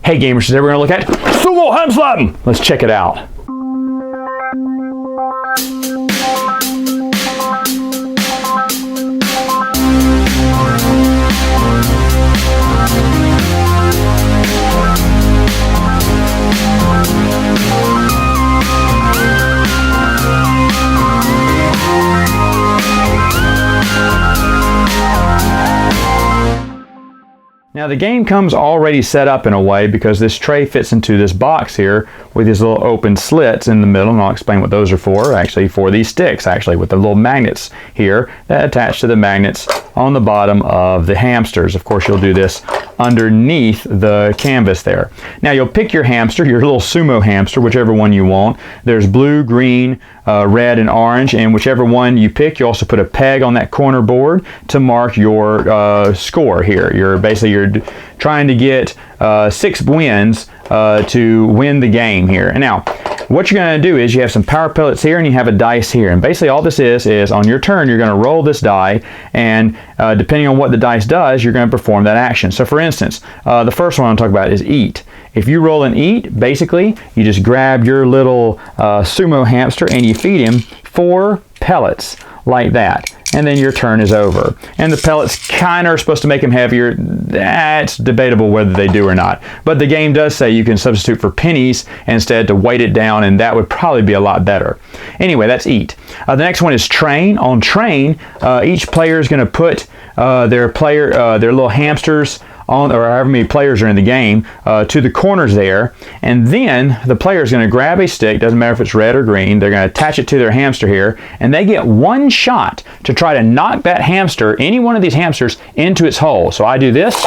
Hey gamers, today we're going to look at Sumo Ham Slam! Let's check it out. Now the game comes already set up in a way because this tray fits into this box here with these little open slits in the middle, and I'll explain what those are for. Actually for these sticks, actually, with the little magnets here that attach to the magnets on the bottom of the hamsters. Of course you'll do this underneath the canvas there. Now you'll pick your hamster, your little sumo hamster, whichever one you want. There's blue, green, red, and orange, and whichever one you pick, you also put a peg on that corner board to mark your score here. You're trying to get 6 wins to win the game here. And now, what you're going to do is you have some power pellets here and you have a dice here. And basically all this is on your turn, you're going to roll this die, and depending on what the dice does, you're going to perform that action. So for instance, the first one I'm talking about is eat. If you roll an eat, basically, you just grab your little sumo hamster and you feed him 4 pellets like that. And then your turn is over. And the pellets kind of are supposed to make him heavier. That's debatable whether they do or not. But the game does say you can substitute for pennies instead to weight it down, and that would probably be a lot better. Anyway, that's eat. The next one is train. On train, each player is going to put their little hamsters on, or however many players are in the game, to the corners there, and then the player is going to grab a stick, doesn't matter if it's red or green, they're going to attach it to their hamster here, and they get 1 shot to try to knock that hamster, any one of these hamsters, into its hole. So I do this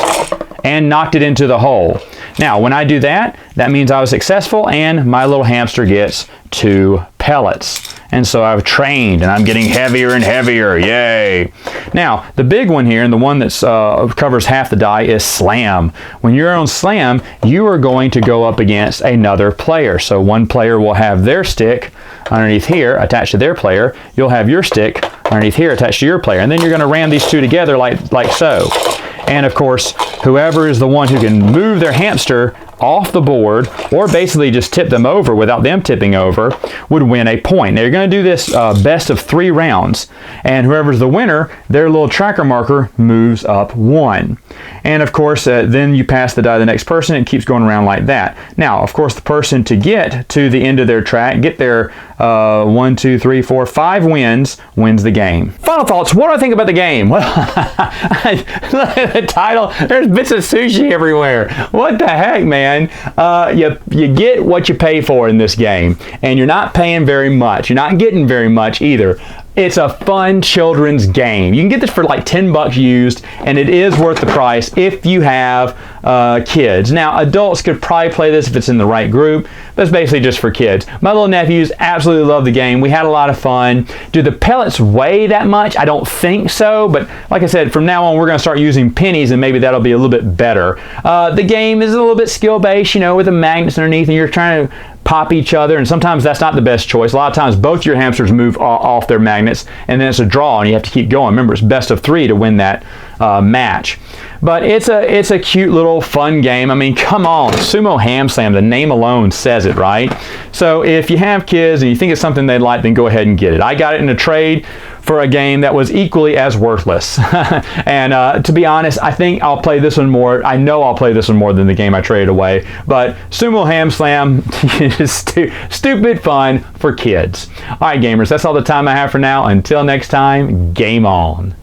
and knocked it into the hole. Now when I do that, that means I was successful and my little hamster gets 2 pellets. And so I've trained and I'm getting heavier and heavier. Yay! Now the big one here, and the one that covers half the die, is slam. When you're on slam, you are going to go up against another player. So one player will have their stick underneath here attached to their player. You'll have your stick underneath here attached to your player. And then you're going to ram these two together like so. And of course, whoever is the one who can move their hamster off the board, or basically just tip them over without them tipping over, would win a point. Now you're going to do this best of 3 rounds, and whoever's the winner, their little tracker marker moves up 1. And of course, then you pass the die to the next person, and it keeps going around like that. Now, of course, the person to get to the end of their track, get their 1, 2, 3, 4, 5 wins, wins the game. Final thoughts, what do I think about the game? Well, look at the title, there's bits of sushi everywhere. What the heck, man? You get what you pay for in this game, and you're not paying very much. You're not getting very much either. It's a fun children's game. You can get this for like 10 bucks used, and it is worth the price if you have kids. Now, adults could probably play this if it's in the right group, but it's basically just for kids. My little nephews absolutely love the game. We had a lot of fun. Do the pellets weigh that much? I don't think so, but like I said, from now on, we're going to start using pennies, and maybe that'll be a little bit better. The game is a little bit skill-based, you know, with the magnets underneath, and you're trying to pop each other, and sometimes that's not the best choice. A lot of times both your hamsters move off their magnets, and then it's a draw and you have to keep going. Remember, it's best of 3 to win that match. But it's a cute little fun game. I mean, come on, Sumo Ham Slam, the name alone says it, right? So if you have kids and you think it's something they'd like, then go ahead and get it. I got it in a trade for a game that was equally as worthless. And to be honest, I think I'll play this one more. I know I'll play this one more than the game I traded away. But Sumo Ham Slam is stupid fun for kids. All right, gamers, that's all the time I have for now. Until next time, game on.